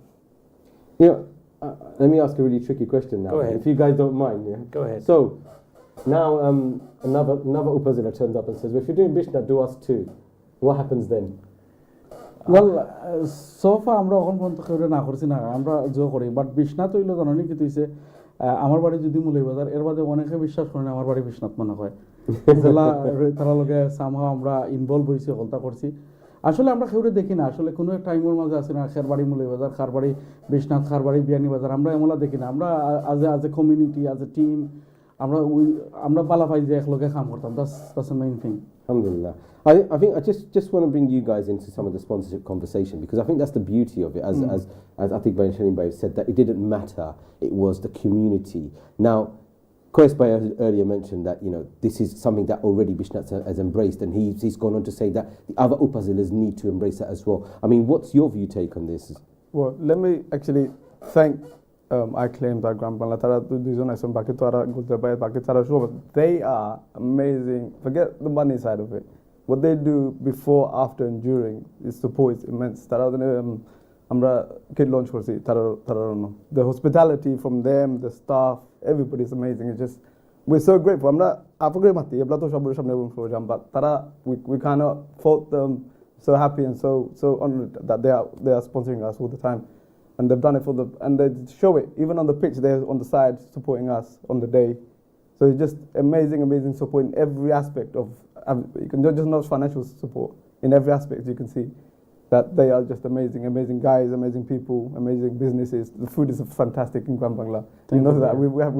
Let me ask a really tricky question now. Go ahead. If you guys don't mind. Yeah? Go ahead. So, now another Upazila turns up and says, well, if you're doing Bishnat, do us too. What happens then? Well, so far আমরা এখন পর্যন্ত কেউ না করছি না আমরা জো করি but Biswanath হইলো জানি কি তুইছে আমার বাড়ি যদি মৌলভীবাজার এর বাদে অনেকে বিশ্বাস করে না আমার বাড়ি বিশ্বনাথ মনে হয় জেলা তারা লগে সামহাও আমরা ইনভলভ হয়েছি হলতা করছি আসলে আমরা কেউরে দেখি না আসলে কোনো টাইমের মাঝে আছে না খেরবাড়ি মৌলভীবাজার খারবাড়ি বিশ্বনাথ খারবাড়ি বিয়ানীবাজার আমরা এমলা দেখি না আমরা আজ এ কমিউনিটি আজ এ টিম আমরা বালা পাই যে একলগে কাম করতাম that's the main thing. Alhamdulillah. I think I just want to bring you guys into some of the sponsorship conversation because I think that's the beauty of it. As Atik Bhai and Shalim Bhai said, that it didn't matter. It was the community. Now, Qais Bhai earlier mentioned that this is something that already Bishnat has embraced, and he's gone on to say that the other Upazilas need to embrace that as well. I mean, what's your view take on this? Well, let me actually thank I claim that Grand Bangla Tara দুইজন আছেন বাকি তো আর গুজরাট ভাই বাকি তারা সব they are amazing. Forget the money side of it. What they do before, after, and during is support is immense. তারা আমরা kid launch করছি তারা the hospitality from them, the staff, everybody is amazing. It's just we're so grateful. আমরা আফগ্রে মাতি এবলা তো সবার সামনে বলবো but তারা we kind of felt them so happy and so honored that they are sponsoring us all the time. And they've done it and they show it even on the pitch. They're on the side supporting us on the day. So it's just amazing support in every aspect of. You can just not financial support in every aspect. You can see that they are just amazing guys, amazing people, amazing businesses. The food is fantastic in Grand Bangla. You know that we have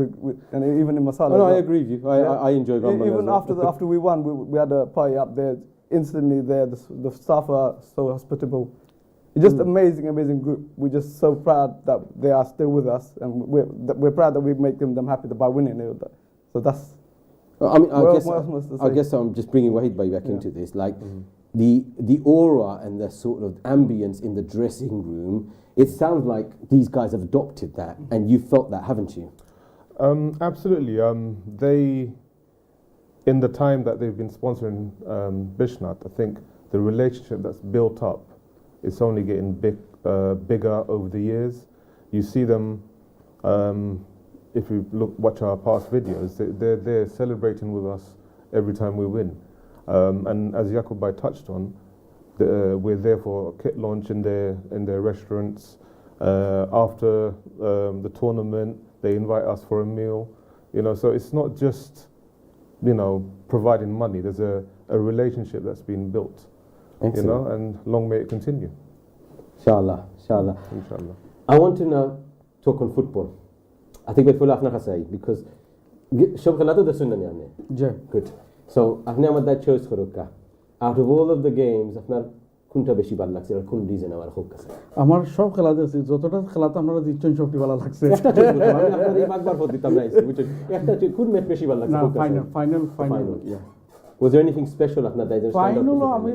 and even in Masala. No, I agree with you. I enjoy Grand Bangla. Even after we won, we had a party up there. Instantly there, the staff are so hospitable. It's just amazing group. We're just so proud that they are still with us, and we're proud that we make them happy by winning it. So that's. I mean, I guess I'm just bringing Wahid Bhai back into this. Like the aura and the sort of ambience in the dressing room. It sounds like these guys have adopted that, and you felt that, haven't you? Absolutely. They, in the time that they've been sponsoring Bishnat, I think the relationship that's built up. It's only getting bigger over the years. You see them, if you watch our past videos, they're celebrating with us every time we win. And as Yaqub Bhai touched on, we're there for a kit launch in their restaurants. After the tournament, they invite us for a meal. So it's not just providing money. There's a relationship that's been built. Excellent. And long may it continue. Inshallah. I want to now talk on football. I think we're full of say because Shob Khalatu the Sunnah Yane. Good. So Afna Mada chose Khuruka. Out of all of the games, Afna Kunta Beshi Bal Laxi or Kun reason our Hukka. আমার সব খেলা দেখছি যতটা খেলাতে আমরা জিতছেন সবটি ভালো লাগছে একটা আপনাদের একবার ফোন দিতাম না বুঝছেন একটা কোন ম্যাচ বেশি ভালো লাগছে final Was there anything special আপনার দাইদের ফাইনাল আমি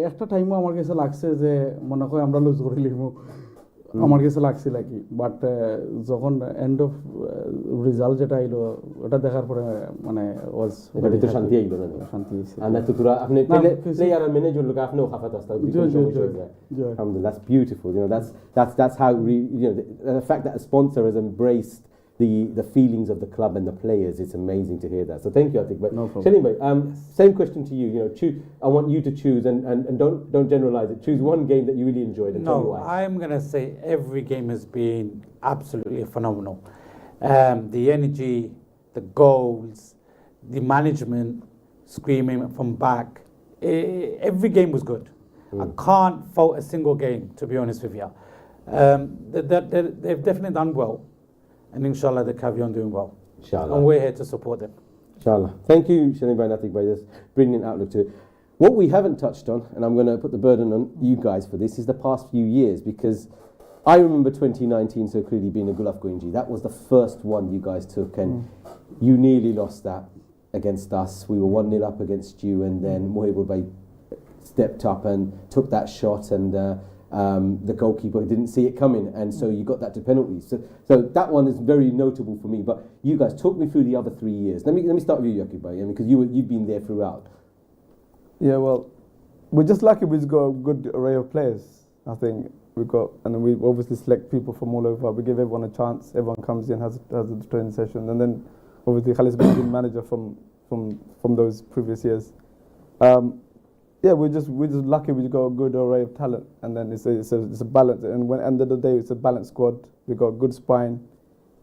একটা টাইমও আমার কাছে লাগছে যে মনে হয় আমরা লুজ করে লিখব আমার কাছে লাগছিল কি বাট যখন এন্ড অফ রেজাল্ট যেটা আইলো ওটা দেখার পরে মানে ওয়াজ ভেরি শান্তি আইলো না শান্তি আছে আর না তো তোরা আপনি প্লেয়ার আর ম্যানেজার লোক আপনিও খাফাত আসতা alhamdulillah that's beautiful that's how the fact that a sponsor has embraced the feelings of the club and the players, it's amazing to hear that. So thank you, Atik. But no problem. Shalim Bhai, same question to you. Choose. I want you to choose and don't generalize it. Choose one game that you really enjoyed and tell me why. I'm going to say every game has been absolutely phenomenal. The energy, the goals, the management screaming from back. Every game was good. I can't fault a single game, to be honest with you. They've definitely done well. And inshallah they carry on doing well. Inshallah. And we're here to support them. Inshallah. Thank you, Shalim Bhai and Atik Bhai. This brilliant outlook to it. What we haven't touched on, and I'm going to put the burden on you guys for this, is the past few years because I remember 2019 so clearly being a Gulaf Goenji. That was the first one you guys took and you nearly lost that against us. We were 1-0 up against you and then Mohibul Bhai stepped up and took that shot and the goalkeeper didn't see it coming and so you got that to penalties. So that one is very notable for me. But you guys, talk me through the other 3 years. Let me start with you, Yaqub Bhai, because you've been there throughout. Yeah, well, we're just lucky we've got a good array of players. I think and then we obviously select people from all over. We give everyone a chance. Everyone comes in, has a training session, and then obviously Khalid's been manager from those previous years. Yeah, we're just lucky we got a good array of talent, and then it's a balance. And when end of the day, it's a balanced squad. We got a good spine.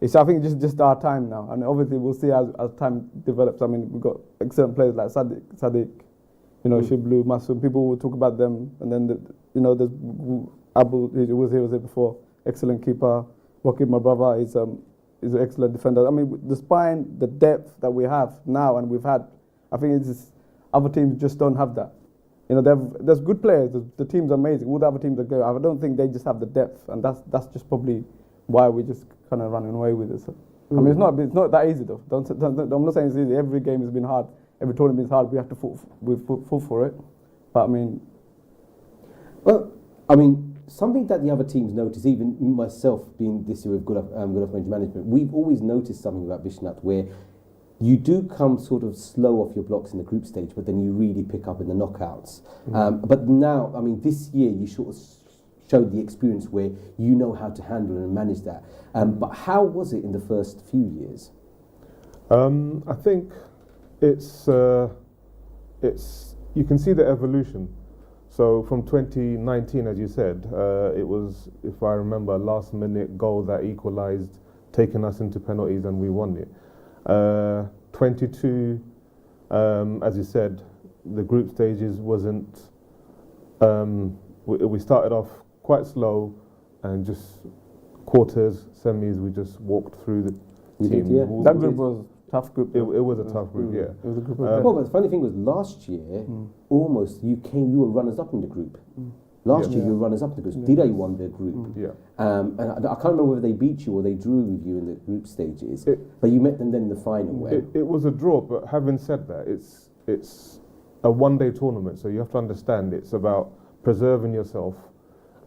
I think it's just our time now, and obviously we'll see as time develops. I mean, we've got excellent players like Sadiq, You know, Shiblu, Masoom, people will talk about them, and then there's Abu. He was here before. Excellent keeper. Rocky, my brother, is an excellent defender. I mean, the spine, the depth that we have now and we've had, I think other teams just don't have that. You know, there's good players. The team's amazing. All the other teams are good. I don't think they just have the depth, and that's just probably why we're just kind of running away with it. So, I mean, it's not that easy though. I'm not saying it's easy. Every game has been hard. Every tournament is hard. We have to fall for it. But I mean, something that the other teams notice, even myself being this year with Gulf Range Management, we've always noticed something about Bishnat where you do come sort of slow off your blocks in the group stage, but then you really pick up in the knockouts. But now, I mean, this year you sort of showed the experience where you know how to handle and manage that. But how was it in the first few years? I think it's you can see the evolution. So from 2019, as you said, it was, if I remember, a last-minute goal that equalised, taking us into penalties, and we won it. 22, as you said, the group stages wasn't. We started off quite slow, and just quarters, semis, we just walked through the team. That group was a tough group. It was a tough group, yeah. It was a group well, but the funny thing was last year, almost you were runners up in the group. Last year you were runners up in the group. Did won their group? And I can't remember whether they beat you or they drew with you in the group stages. But you met them then in the final. It was a draw, but having said that, it's a one-day tournament, so you have to understand it's about preserving yourself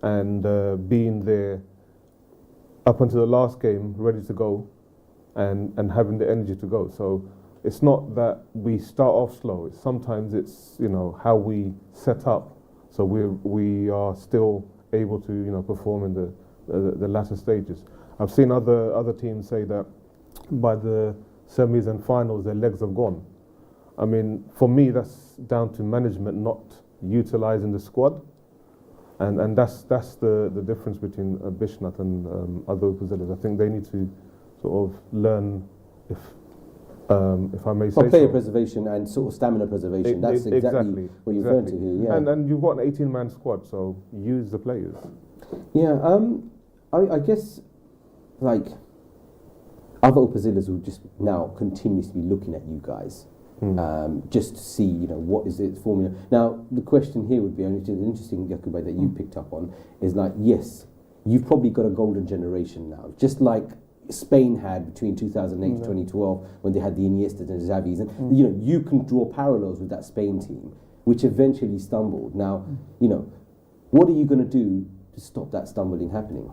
and being there up until the last game, ready to go, and having the energy to go. So it's not that we start off slow. Sometimes it's how we set up, so we are still able to perform in the latter stages. I've seen other teams say that by the semis and finals their legs have gone. I mean, for me that's down to management not utilising the squad, and that's the difference between Bishnat and other Upazillas. I think they need to sort of learn, if I may say, player preservation and sort of stamina preservation. That's exactly what you're referring to here. Yeah. And you've got an 18-man squad, so use the players. Yeah. I guess like other Upazillas will just now continuously be looking at you guys. Just to see, what is its formula. Now, the question here would be, and it's an interesting Yakubay that you picked up on, is like, yes, you've probably got a golden generation now, just like Spain had between 2008 to 2012 when they had the Iniestas and Xavis, and you can draw parallels with that Spain team, which eventually stumbled. Now, what are you going to do to stop that stumbling happening?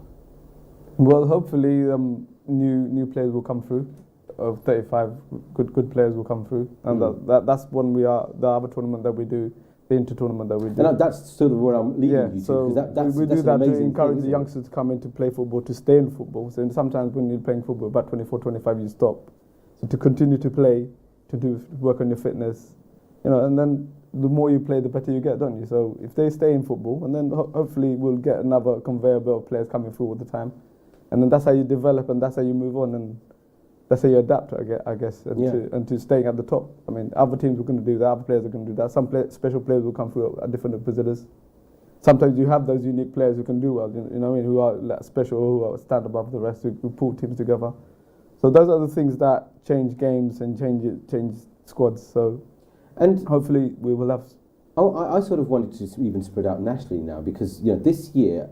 Well, hopefully, new players will come through. Of 35 good players will come through, and that's when we are the other tournament that we do, the inter-tournament that we do. And that's sort of where I'm leading you to. So we do that to encourage the youngsters to come in to play football, to stay in football. So sometimes when you're playing football, about 24, 25, you stop. So to continue to play, to work on your fitness, and then the more you play, the better you get, don't you? So if they stay in football, and then hopefully we'll get another conveyor belt of players coming through all the time, and then that's how you develop, and that's how you move on, and that's how you adapt, I guess, and to staying at the top. I mean, other teams are going to do that, other players are going to do that. Some special players will come through at different positions. Sometimes you have those unique players who can do well, who are special, who are stand above the rest, who pull teams together. So those are the things that change games and change squads. So, and hopefully we will have. I sort of wanted to even spread out nationally now, because this year.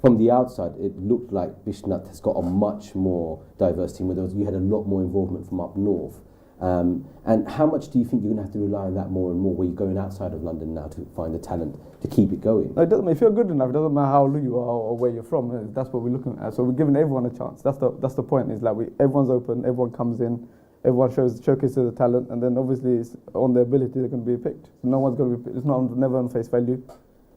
From the outside, it looked like Bishnat has got a much more diverse team, where you had a lot more involvement from up north. And how much do you think you're going to have to rely on that more and more, where you're going outside of London now to find the talent to keep it going? It doesn't. If you're good enough, it doesn't matter how old you are or where you're from. That's what we're looking at. So we're giving everyone a chance. That's the point. Is like everyone's open, everyone comes in, everyone showcases the talent, and then obviously it's on their ability they're going to be picked. So no one's going to be. It's never on face value.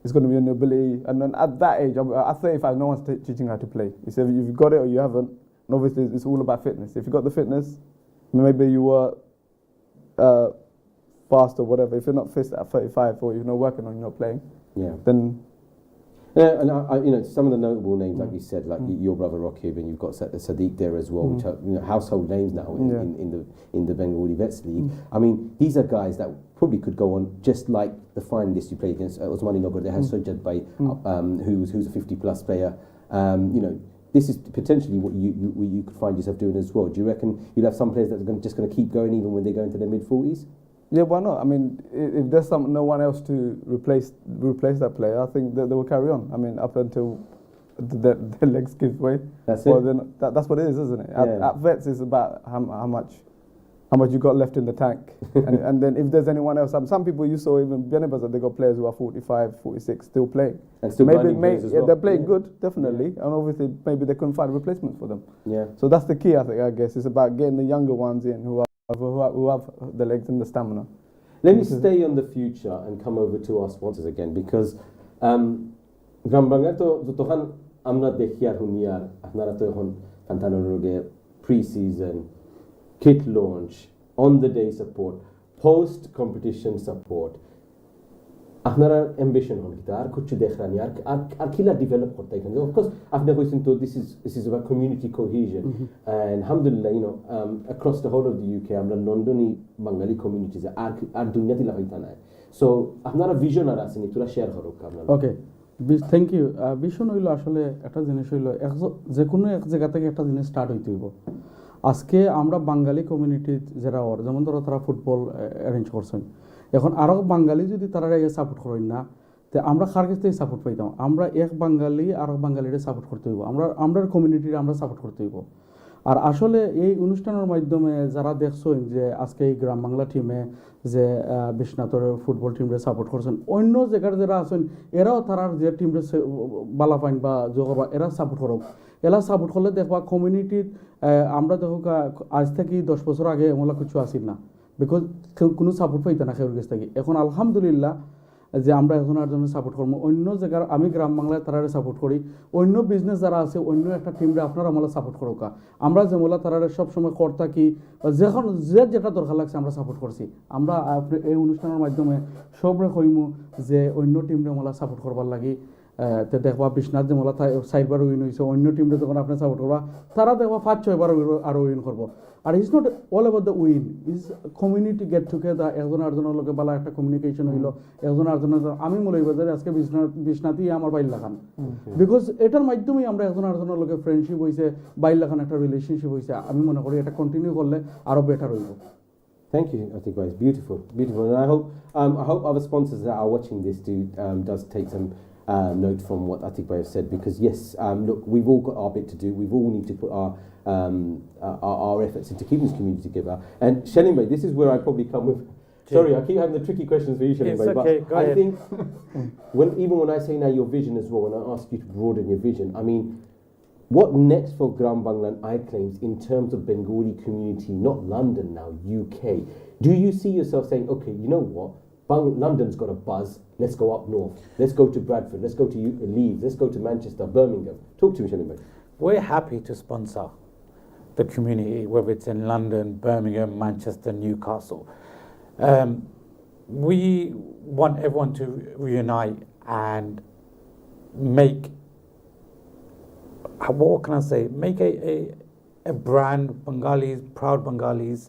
It's going to be on your ability, and then at that age, at 35, no one's teaching how to play. It's either you've got it or you haven't, and obviously it's all about fitness. If you've got the fitness, maybe you were fast or whatever. If you're not fit at 35 or you're not working on, you're not playing, then And you know, some of the notable names, like you said, like your brother Rakib, and you've got Sadiq there as well, which are, you know, household names now in the Bengali Vets League. I mean, these are guys that probably could go on just like the finalists you played against. Osmani Nagar, they had Sajjad Bhai, who's a 50-plus player. You know, this is potentially what you could find yourself doing as well. Do you reckon you'll have some players that are just going to keep going even when they go into their mid-40s? Yeah, why not? I mean, if there's no one else to replace that player, I think that they will carry on. I mean, up until their legs give way. That's well, it. Then that's what it is, isn't it? Yeah. At Vets, it's about how much you got left in the tank, and then if there's anyone else. Some people you saw even Benebas that they got players who are 45, 46 still playing. And still maybe as well. they're playing good, definitely, and obviously maybe they couldn't find replacements for them. Yeah. So that's the key, I guess. It's about getting the younger ones in who have the legs and the stamina. Let me stay on the future and come over to our sponsors again, because Grambangato Zotohan Amna Dehiar Hunyar, Ahnaratohon Fantano pre-season, kit launch, on the day support, post competition support. আপনারা ambition হন কিতা আর কিছু দেখরানি আর কিলা develop করতে এখানে of course আপনি কইছেন তো this is about community cohesion and alhamdulillah, you know, across the whole of the UK আমরা লন্ডনী বাঙালি communities আর দুনিয়াতে লাগাইতা নাই, so আপনারা vision আর আছেন তোরা শেয়ার করো আপনারা। ওকে, থ্যাংক ইউ। ভিশন হইলো আসলে একটা জিনিস হইলো যে কোনো এক জায়গা থেকে একটা জিনিস স্টার্ট হইতে হইব। আজকে আমরা বাঙালি কমিউনিটি যারা যেমন ধরো তারা ফুটবল অ্যারেঞ্জ করছেন, এখন আরও বাঙালি যদি তারা সাপোর্ট করেন না, তো আমরা কার কাছ থেকে সাপোর্ট পাইতাম? আমরা এক বাঙালি আরও বাঙালিরে সাপোর্ট করতে হইব, আমরা কমিউনিটির আমরা সাপোর্ট করতে হইব। আর আসলে এই অনুষ্ঠানের মাধ্যমে যারা দেখছেন যে আজকে এই গ্রাম বাংলা টিমে যে বিশ্বনাথের ফুটবল টিমরে সাপোর্ট করছেন, অন্য জায়গার যারা আছেন এরাও তারার যে টিমরে বালাপাইন বা জগবা এরা সাপোর্ট করুক। এরা সাপোর্ট করলে দেখবা কমিউনিটির আমরা দেখো আজ থেকে 10 বছর আগে এমলা কিছু আসিল না, বিকজ কোনো সাপোর্ট পাইতে না খেউর কাছ থেকে। এখন আলহামদুলিল্লাহ যে আমরা এখন আর জন্য সাপোর্ট করবো, অন্য জায়গার আমি গ্রাম বাংলায় তারারে সাপোর্ট করি, অন্য বিজনেস যারা আছে অন্য একটা টিমরে আপনারা আমলা সাপোর্ট করোকা। আমরা যেমলা তারারে সবসময় কর্তা কি যখন যেটা দরকার লাগছে আমরা সাপোর্ট করছি। আমরা এই অনুষ্ঠানের মাধ্যমে সবরে কইমু যে অন্য টিমরে আমলা সাপোর্ট করবার লাগি। তো দেখবা বিশ্বনাথ যে মলা 4বার উইন হয়েছে, অন্য টিমরে যখন আপনি সাপোর্ট করবা তারা দেখবা 5-6বার আরও উইন করবো। আর it's not all about the win, is community get together, একজন আরেকজনের লোকে বালা একটা কমিউনিকেশন হইলো, একজন আরেকজনের। আমি মনে হইব যে আজকে বিশ্বনাথই আমার বাইর লাগান, বিকজ এটার মাধ্যমেই আমরা একজন আরেকজনের লোকে ফ্রেন্ডশিপ হয়েছে, বাইর লাগান একটা রিলেশনশিপ হয়েছে। আমি মনে করি এটা কন্টিনিউ করলে আরও বেটার হইব। Thank you, Atik Bhai. It's beautiful, beautiful, and I hope other sponsors that are watching this does take some note from what Atik Bhai has said, because yes, look, we've all got our bit to do. We've all need to put our efforts into keeping this community together. And Shelim Bhai, this is where I probably come with. Sorry, I keep having the tricky questions for you, Shelim Bhai, okay, but I think when I say now your vision as well, when I ask you to broaden your vision, I mean, what next for Gram Bangla and iClaims in terms of Bengali community, not London now, UK? Do you see yourself saying, okay, you know what? London's got a buzz, let's go up north, let's go to Bradford, let's go to Leeds, let's go to Manchester, Birmingham. Talk to me, Shelim Bhai. We're happy to sponsor the community, whether it's in London, Birmingham, Manchester, Newcastle. We want everyone to reunite and make, what can I say, make a brand, Bengalis, proud Bengalis,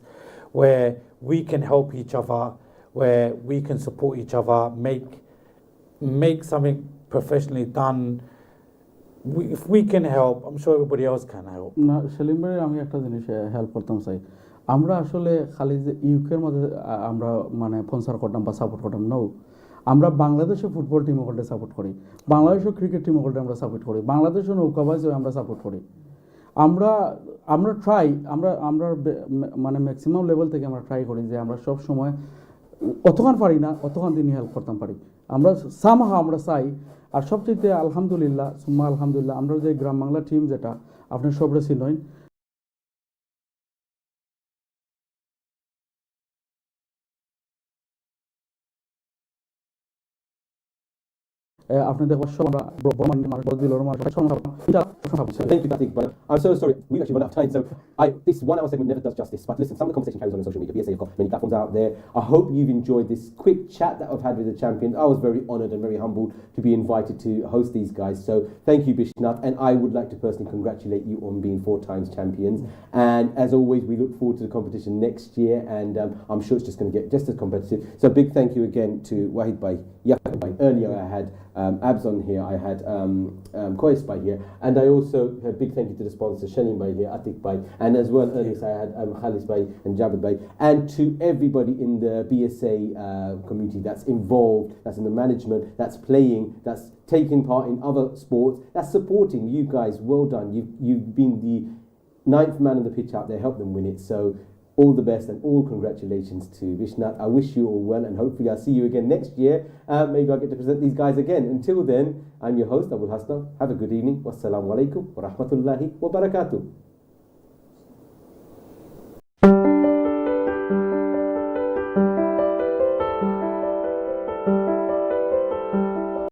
where we can help each other, where we can support each other, make something professionally done. If we can help, I'm sure everybody else can help. না সেলিম ভাই, আমি একটা জিনিস help করতাম চাই। আমরা আসলে খালি যে ইউকের মধ্যে আমরা মানে স্পন্সর করতাম বা সাপোর্ট করতাম নো, আমরা বাংলাদেশের ফুটবল টিম ওখানে সাপোর্ট করি, বাংলাদেশের ক্রিকেট টিম ওখানে আমরা সাপোর্ট করি, বাংলাদেশের নৌকাবাজ আমরা সাপোর্ট করি। আমরা ট্রাই, আমরা মানে ম্যাক্সিমাম লেভেল থেকে আমরা ট্রাই করি যে আমরা সব সময় অতখান পারি না, অতখান দিনই হেল্প করতাম পারি। আমরা সামহা আমরা চাই। আর সবচেয়ে আলহামদুলিল্লাহ সুম্মা আলহামদুলিল্লাহ আমরা যে গ্রাম বাংলা টিম যেটা আপনার সবরে চিনইন, আপনাদের অবশ্য আমরা বড় দিল Thank you, Tatik. But I'm so sorry. We've actually run out of time. So this 1 hour segment never does justice. But listen, some of the conversation carries on social media. BSA have got many platforms out there. I hope you've enjoyed this quick chat that I've had with the champions. I was very honoured and very humbled to be invited to host these guys. So thank you, Bishnat. And I would like to personally congratulate you on being 4 times champions. And as always, we look forward to the competition next year. And I'm sure it's just going to get just as competitive. So big thank you again to Wahid Bhai, Yaqub Bhai. Earlier I had Abs on here, I had Kois Bhai here, and I also a big thank you to the sponsor Shalim Bhai here, Atik Bhai, and as well earlier I had Khalis Bhai and Jabed Bhai, and to everybody in the BSA community that's involved, that's in the management, that's playing, that's taking part in other sports, that's supporting you guys. Well done. You've been the 9th man on the pitch out there, help them win it. So all the best and all congratulations to Bishnat. I wish you all well, and hopefully I'll see you again next year. Maybe I'll get to present these guys again. Until then, I'm your host, Abul Hasna. Have a good evening. Wassalamu alaikum wa rahmatullahi wa barakatuh.